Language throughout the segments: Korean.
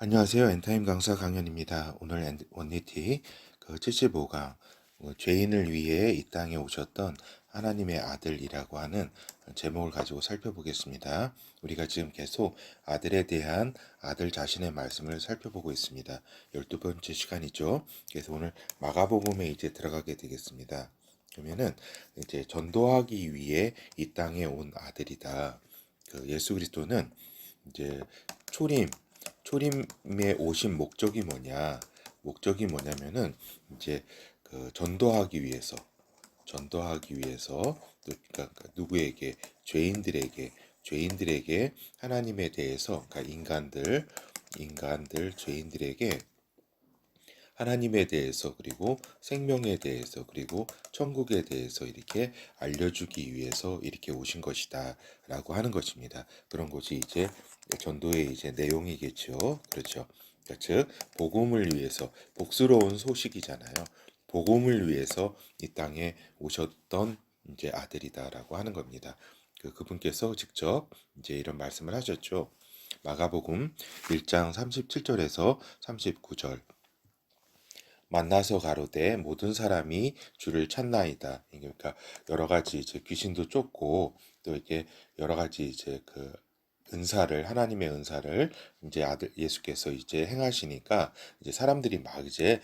안녕하세요. 엔타임 강사 강연입니다. 오늘 원니티 75강 죄인을 위해 이 땅에 오셨던 하나님의 아들이라고 하는 제목을 가지고 살펴보겠습니다. 우리가 지금 계속 아들에 대한 아들 자신의 말씀을 살펴보고 있습니다. 12번째 시간이죠. 그래서 오늘 마가복음에 이제 들어가게 되겠습니다. 그러면은 이제 전도하기 위해 이 땅에 온 아들이다. 예수 그리스도는 이제 초림 초림에 오신 목적이 뭐냐? 목적이 뭐냐면은 이제 전도하기 위해서 또 그러니까 누구에게 죄인들에게 하나님에 대해서 그러니까 인간들 죄인들에게 하나님에 대해서 그리고 생명에 대해서 그리고 천국에 대해서 이렇게 알려주기 위해서 이렇게 오신 것이다라고 하는 것입니다. 그런 것이 이제 전도의 이제 내용이겠죠. 그렇죠. 그러니까 즉 복음을 위해서 복스러운 소식이잖아요. 복음을 위해서 이 땅에 오셨던 이제 아들이다라고 하는 겁니다. 그분께서 직접 이제 이런 말씀을 하셨죠. 마가복음 1장 37절에서 39절 만나서 가로되 모든 사람이 주를 찾나이다. 그러니까 여러 가지 이제 귀신도 쫓고 또 이렇게 여러 가지 이제 하나님의 은사를 이제 아들 예수께서 이제 행하시니까 이제 사람들이 막 이제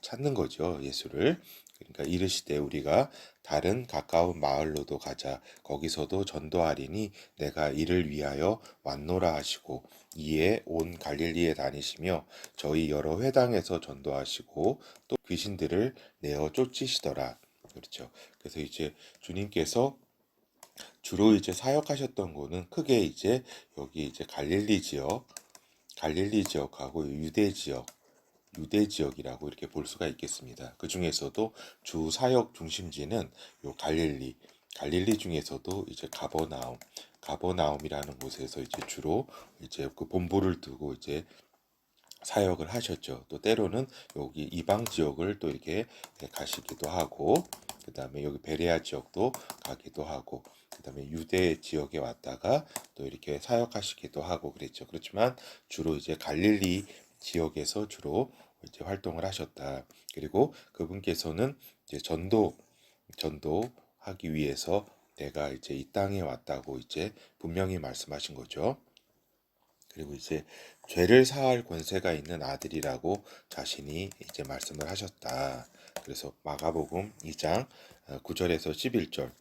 찾는 거죠. 예수를. 그러니까 이르시되 우리가 다른 가까운 마을로도 가자. 거기서도 전도하리니 내가 이를 위하여 왔노라 하시고 이에 온 갈릴리에 다니시며 저희 여러 회당에서 전도하시고 또 귀신들을 내어 쫓으시더라. 그렇죠. 그래서 이제 주님께서 주로 이제 사역하셨던 곳은 크게 이제 여기 이제 갈릴리 지역하고 유대 지역이라고 이렇게 볼 수가 있겠습니다. 그 중에서도 주 사역 중심지는 요 갈릴리 중에서도 이제 가버나움이라는 곳에서 이제 주로 이제 그 본부를 두고 이제 사역을 하셨죠. 또 때로는 여기 이방 지역을 또 이렇게 가시기도 하고, 그 다음에 여기 베레아 지역도 가기도 하고, 그 다음에 유대 지역에 왔다가 또 이렇게 사역하시기도 하고 그랬죠. 그렇지만 주로 이제 갈릴리 지역에서 주로 이제 활동을 하셨다. 그리고 그분께서는 이제 전도하기 위해서 내가 이제 이 땅에 왔다고 이제 분명히 말씀하신 거죠. 그리고 이제 죄를 사할 권세가 있는 아들이라고 자신이 이제 말씀을 하셨다. 그래서 마가복음 2장 9절에서 11절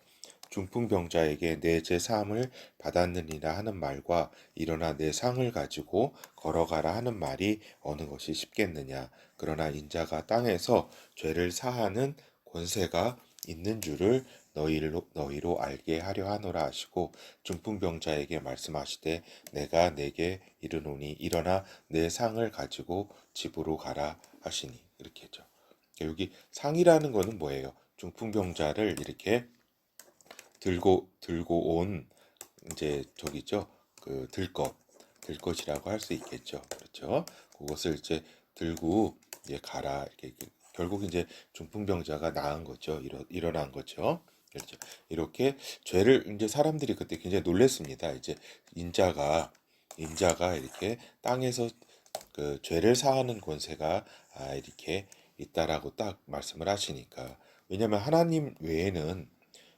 중풍병자에게 내 죄 사함을 받았느니라 하는 말과 일어나 내 상을 가지고 걸어가라 하는 말이 어느 것이 쉽겠느냐. 그러나 인자가 땅에서 죄를 사하는 권세가 있는 줄을 너희로 알게 하려 하노라 하시고 중풍병자에게 말씀하시되 내가 내게 이르노니 일어나 내 상을 가지고 집으로 가라 하시니 이렇게 했죠. 여기 상이라는 거는 뭐예요? 중풍병자를 이렇게 들고 온 이제 저기죠. 들것이라고 할 수 있겠죠. 그렇죠. 그것을 이제 들고 이제 가라 이렇게 결국 이제 중풍병자가 나은 거죠. 일어난 거죠. 그렇죠. 이렇게 죄를 이제 사람들이 그때 굉장히 놀랬습니다. 이제 인자가 이렇게 땅에서 그 죄를 사하는 권세가 이렇게 있다라고 딱 말씀을 하시니까 왜냐하면 하나님 외에는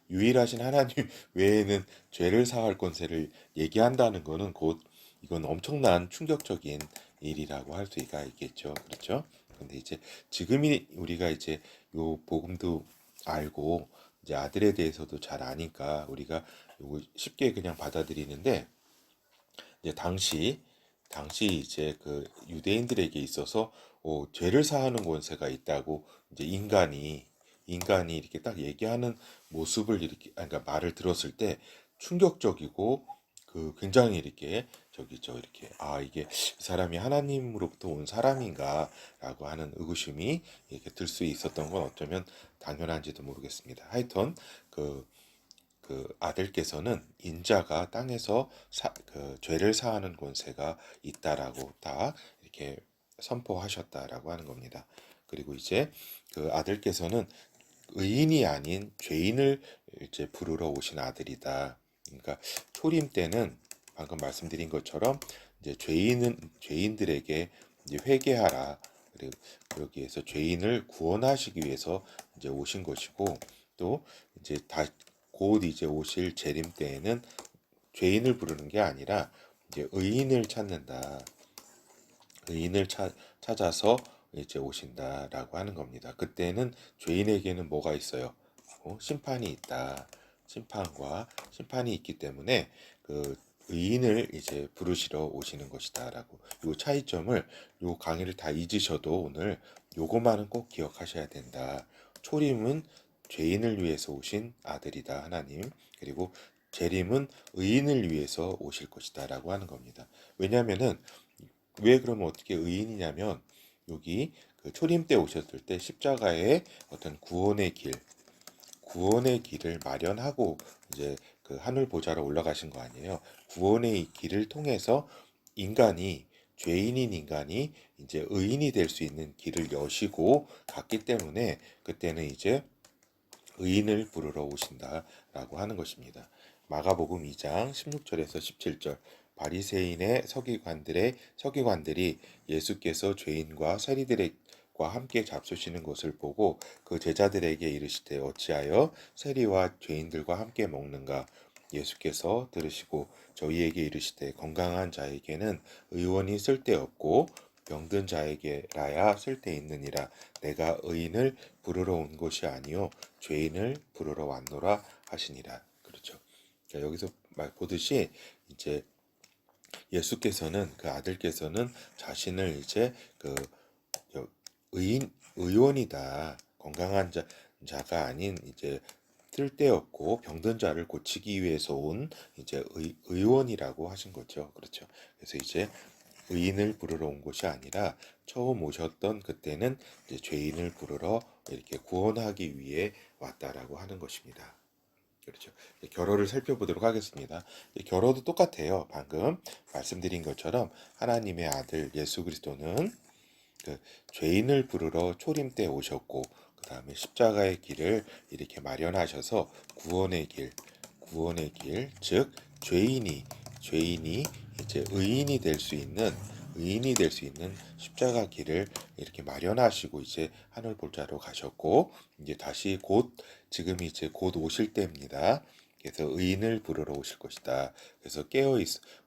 유일하신 하나님 외에는 죄를 사할 권세를 얘기한다는 거는 곧 이건 엄청난 충격적인 일이라고 할 수가 있겠죠. 그렇죠? 근데 이제 지금이 우리가 이제 요 복음도 알고 이제 아들에 대해서도 잘 아니까 우리가 요거 쉽게 그냥 받아들이는데 이제 당시 이제 그 유대인들에게 있어서 죄를 사하는 권세가 있다고 이제 인간이 이렇게 딱 얘기하는 모습을 이렇게 그러니까 말을 들었을 때 충격적이고 굉장히 이렇게 이렇게 이게 이 사람이 하나님으로부터 온 사람인가라고 하는 의구심이 이렇게 들 수 있었던 건 어쩌면 당연한지도 모르겠습니다. 하여튼 그 아들께서는 인자가 땅에서 죄를 사하는 권세가 있다라고 다 이렇게 선포하셨다라고 하는 겁니다. 그리고 이제 그 아들께서는 의인이 아닌 죄인을 이제 부르러 오신 아들이다. 그러니까 초림 때는 방금 말씀드린 것처럼 이제 죄인들에게 이제 회개하라. 그리고 그러기 위해서 죄인을 구원하시기 위해서 이제 오신 것이고, 또 이제 곧 이제 오실 재림 때에는 죄인을 부르는 게 아니라 이제 의인을 찾는다. 의인을 찾아서 이제 오신다라고 하는 겁니다. 그때는 죄인에게는 뭐가 있어요? 심판이 있다. 심판이 있기 때문에 그 의인을 이제 부르시러 오시는 것이다라고. 요 차이점을 요 강의를 다 잊으셔도 오늘 요거만은 꼭 기억하셔야 된다. 초림은 죄인을 위해서 오신 아들이다 하나님. 그리고 재림은 의인을 위해서 오실 것이다라고 하는 겁니다. 왜냐하면은 왜 그러면 어떻게 의인이냐면 여기 그 초림 때 오셨을 때 십자가의 어떤 구원의 길을 마련하고 이제 그 하늘 보좌로 올라가신 거 아니에요. 구원의 길을 통해서 인간이 죄인인 인간이 이제 의인이 될 수 있는 길을 여시고 갔기 때문에 그때는 이제 의인을 부르러 오신다라고 하는 것입니다. 마가복음 2장 16절에서 17절 바리새인의 서기관들이 예수께서 죄인과 세리들과 함께 잡수시는 것을 보고 그 제자들에게 이르시되 어찌하여 세리와 죄인들과 함께 먹는가. 예수께서 들으시고 저희에게 이르시되 건강한 자에게는 의원이 쓸데없고 병든 자에게라야 쓸데있느니라. 내가 의인을 부르러 온 것이 아니요 죄인을 부르러 왔노라 하시니라. 그렇죠. 그러니까 여기서 보듯이 이제 예수께서는 그 아들께서는 자신을 이제 그 의원이다. 건강한 자가 아닌 이제 쓸데없고 병든 자를 고치기 위해서 온 이제 의원이라고 하신 거죠. 그렇죠. 그래서 이제 의인을 부르러 온 것이 아니라 처음 오셨던 그때는 이제 죄인을 부르러 이렇게 구원하기 위해 왔다라고 하는 것입니다. 그렇죠. 결어를 살펴보도록 하겠습니다. 결어도 똑같아요. 방금 말씀드린 것처럼 하나님의 아들 예수 그리스도는 그 죄인을 부르러 초림 때 오셨고 그 다음에 십자가의 길을 이렇게 마련하셔서 구원의 길, 즉 죄인이 이제 의인이 될 수 있는 십자가 길을 이렇게 마련하시고 이제 하늘 보좌로 가셨고 이제 다시 지금이 이제 곧 오실 때입니다. 그래서 의인을 부르러 오실 것이다. 그래서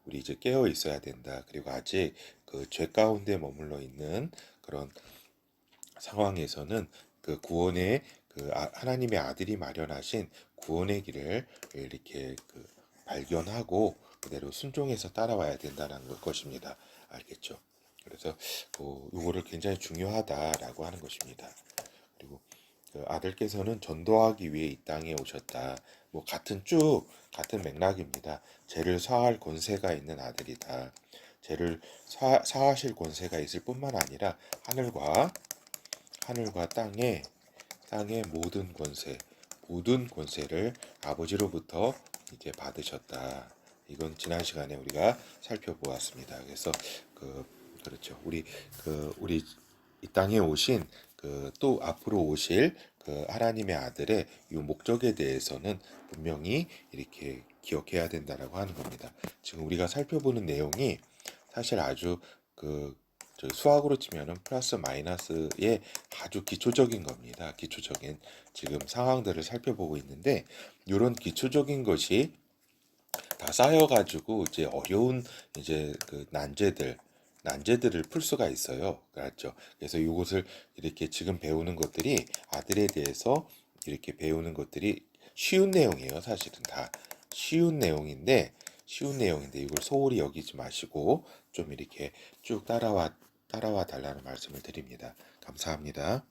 우리 이제 깨어 있어야 된다. 그리고 아직 그 죄 가운데 머물러 있는 그런 상황에서는 그 구원의 하나님의 아들이 마련하신 구원의 길을 이렇게 발견하고 그대로 순종해서 따라와야 된다는 것입니다. 알겠죠? 그래서 이거를 굉장히 중요하다라고 하는 것입니다. 그리고 그 아들께서는 전도하기 위해 이 땅에 오셨다. 뭐 같은 맥락입니다. 죄를 사할 권세가 있는 아들이다. 죄를 사하실 권세가 있을 뿐만 아니라 하늘과 땅의 모든 권세를 아버지로부터 이제 받으셨다. 이건 지난 시간에 우리가 살펴보았습니다. 그래서 그렇죠. 우리 이 땅에 오신 또 앞으로 오실 하나님의 아들의 이 목적에 대해서는 분명히 이렇게 기억해야 된다라고 하는 겁니다. 지금 우리가 살펴보는 내용이 사실 아주 수학으로 치면은 플러스 마이너스의 아주 기초적인 겁니다. 기초적인 지금 상황들을 살펴보고 있는데 이런 기초적인 것이 다 쌓여가지고 이제 어려운 이제 난제들을 풀 수가 있어요. 그렇죠. 그래서 이것을 이렇게 지금 배우는 것들이 아들에 대해서 이렇게 배우는 것들이 쉬운 내용이에요. 사실은 다 쉬운 내용인데 이걸 소홀히 여기지 마시고 좀 이렇게 쭉 따라와 달라는 말씀을 드립니다. 감사합니다.